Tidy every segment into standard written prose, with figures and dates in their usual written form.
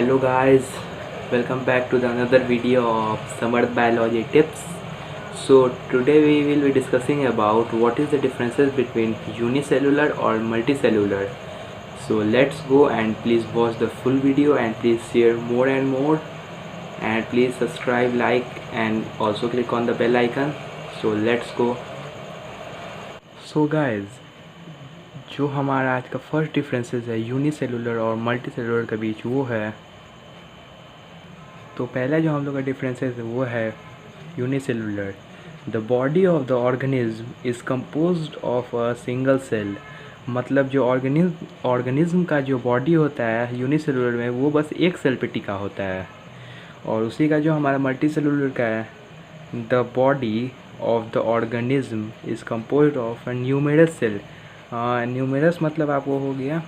Hello guys, welcome back to the another video of Samarth Biology Tips. So today we will be discussing about what is the differences between unicellular or multicellular. So let's go and please watch the full video and please share more and more, and please subscribe, like and also click on the bell icon. So let's go. So guys, जो हमारा आज का first differences है unicellular और multicellular के बीच, वो है, तो पहला जो हम लोग का डिफरेंसेस है वो है unicellular. The body of the organism is composed of a single cell. मतलब जो ऑर्गेनिज्म का जो बॉडी होता है यूनिसेलुलर में, वो बस एक सेल पे टिका होता है। और उसी का जो हमारा मल्टीसेलुलर का है, the body of the organism is composed of a numerous cell. Numerous मतलब आपको हो गया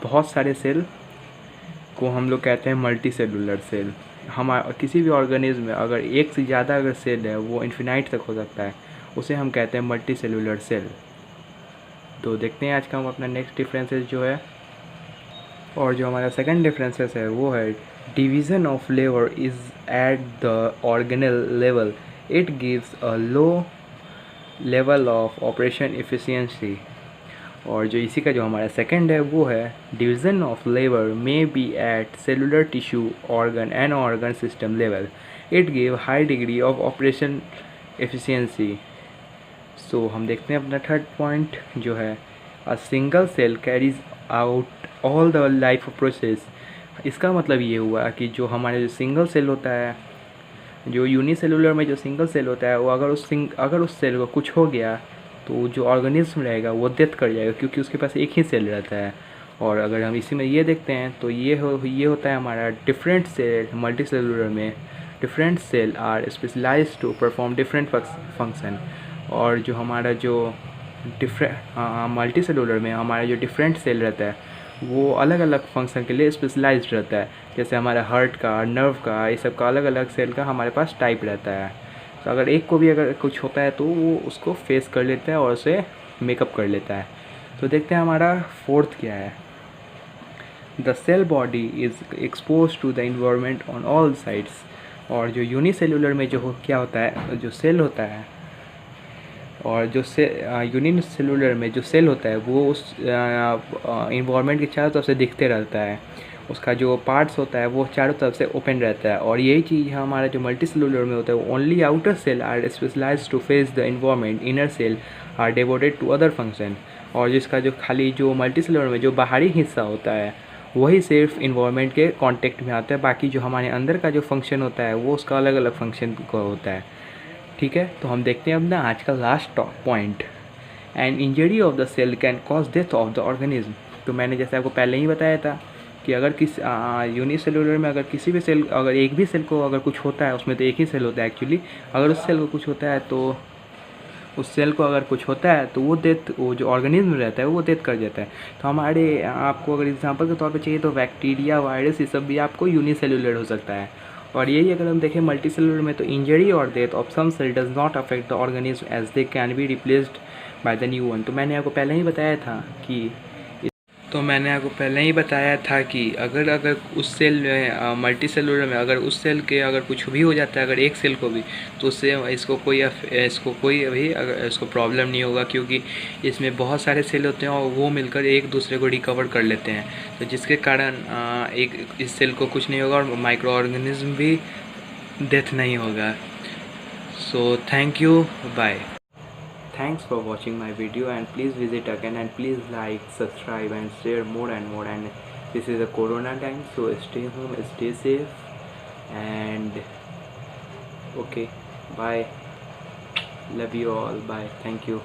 बहुत सारे सेल को हम लोग कहते हैं मल्टी सेलुलर सेल। हम किसी भी ऑर्गेनिज्म में अगर एक से ज़्यादा अगर सेल है, वो इन्फिनाइट तक हो सकता है, उसे हम कहते हैं मल्टी सेलुलर सेल। तो देखते हैं आज का हम अपना नेक्स्ट डिफरेंसेस जो है, और जो हमारा सेकंड डिफरेंसेस है वो है division of labour is at the organelle level. It gives a low level of operation efficiency. और जो इसी का जो हमारा सेकंड है वो है division of labour may be at cellular tissue organ and organ system level. It give high degree of operation efficiency. So हम देखते हैं अपना थर्ड पॉइंट जो है a single cell carries out all the life process. इसका मतलब ये हुआ कि जो हमारे जो सिंगल सेल होता है, जो यूनिसेलुलर में जो सिंगल सेल होता है, वो अगर उस सेल को कुछ हो गया तो जो ऑर्गेनिज्म रहेगा वो डेथ कर जाएगा, क्योंकि उसके पास एक ही सेल रहता है। और अगर हम इसी में ये देखते हैं तो ये होता है हमारा डिफरेंट सेल। मल्टी सेलुलर में different cell are specialized to perform different function. और जो हमारा जो मल्टी सेलुलर में हमारा जो डिफरेंट सेल रहता है, वो अलग अलग फंक्शन के लिए स्पेशलाइज्ड रहता है। जैसे हमारा हार्ट का, नर्व का, ये सब का अलग अलग सेल का हमारे पास टाइप रहता है। तो अगर एक को भी अगर कुछ होता है तो वो उसको फेस कर लेता है और उसे मेकअप कर लेता है। तो देखते हैं हमारा फोर्थ क्या है। The cell body is expose to the environment on all sides. और जो यूनिसेलुलर में क्या होता है, जो सेल होता है, और जो यूनिसेलुलर में जो सेल होता है वो उस इन्वायरमेंट के चारों तरफ से दिखते रहता है। उसका जो पार्ट्स होता है वो चारों तरफ से ओपन रहता है। और यही चीज़ हमारा जो मल्टी सेलुलर में होता है, वो only outer cell are specialized to face the environment, inner cell are devoted to other function. और जिसका जो खाली जो मल्टी सेलुलर में जो बाहरी हिस्सा होता है, वही सिर्फ इन्वायरमेंट के कांटेक्ट में आता है। बाकी जो हमारे अंदर का जो फंक्शन होता है वो उसका अलग अलग फंक्शन का होता है। ठीक है, तो हम देखते हैं अपना आज का last point. And injury of the cell can cause death of the organism. तो मैंने जैसे आपको पहले ही बताया था कि अगर यूनिसेलुलर में अगर किसी भी सेल, अगर एक भी सेल को अगर कुछ होता है, उसमें तो एक ही सेल होता है एक्चुअली, अगर उस सेल को कुछ होता है तो उस सेल को अगर कुछ होता है तो वो जो ऑर्गेनिज्म रहता है वो डेथ कर देता है। तो हमारे आपको अगर एग्जांपल के तौर पे चाहिए तो बैक्टीरिया, वायरस, ये सब भी आपको यूनिसेलुलर हो सकता है। और यही अगर हम देखें मल्टी सेलुलर में, तो इंजरी और death of some cell does not affect the organism as they can be replaced by the new one. तो मैंने आपको पहले ही बताया था कि अगर उस सेल में मल्टी सेलुलर में अगर उस सेल के अगर कुछ भी हो जाता है, अगर एक सेल को भी, तो उससे इसको कोई अभी अगर इसको प्रॉब्लम नहीं होगा, क्योंकि इसमें बहुत सारे सेल होते हैं और वो मिलकर एक दूसरे को रिकवर कर लेते हैं। तो जिसके कारण इस सेल को कुछ नहीं होगा और माइक्रो ऑर्गेनिज्म भी डेथ नहीं होगा। So thank you, bye. Thanks for watching my video, and please visit again, and please like, subscribe and share more and more. And this is a corona time, so stay home, stay safe, and okay, bye. Love you all. Bye. Thank you.